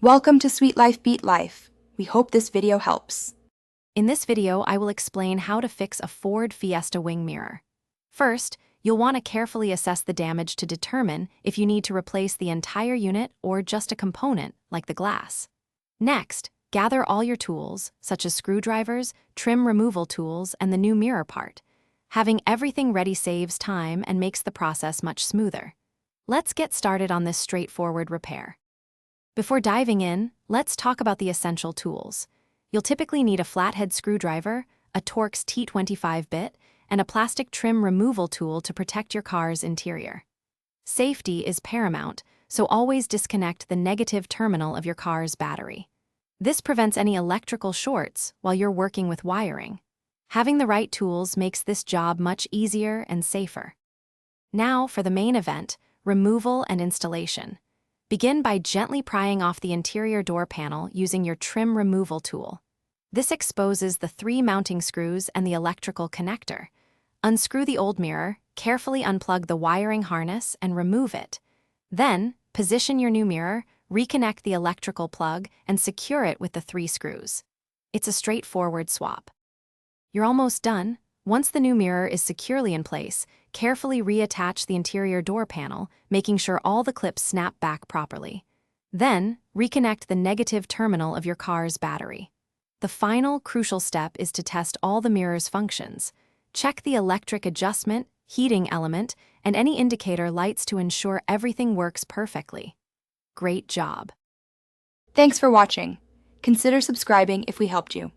Welcome to Sweet Life Beat Life. We hope this video helps. In this video, I will explain how to fix a Ford Fiesta wing mirror. First, you'll want to carefully assess the damage to determine if you need to replace the entire unit or just a component, like the glass. Next, gather all your tools, such as screwdrivers, trim removal tools, and the new mirror part. Having everything ready saves time and makes the process much smoother. Let's get started on this straightforward repair. Before diving in, let's talk about the essential tools. You'll typically need a flathead screwdriver, a Torx T25 bit, and a plastic trim removal tool to protect your car's interior. Safety is paramount, so always disconnect the negative terminal of your car's battery. This prevents any electrical shorts while you're working with wiring. Having the right tools makes this job much easier and safer. Now for the main event, removal and installation. Begin by gently prying off the interior door panel using your trim removal tool. This exposes the 3 mounting screws and the electrical connector. Unscrew the old mirror, carefully unplug the wiring harness, and remove it. Then, position your new mirror, reconnect the electrical plug, and secure it with the 3 screws. It's a straightforward swap. You're almost done. Once the new mirror is securely in place, carefully reattach the interior door panel, making sure all the clips snap back properly. Then, reconnect the negative terminal of your car's battery. The final, crucial step is to test all the mirror's functions. Check the electric adjustment, heating element, and any indicator lights to ensure everything works perfectly. Great job! Thanks for watching. Consider subscribing if we helped you.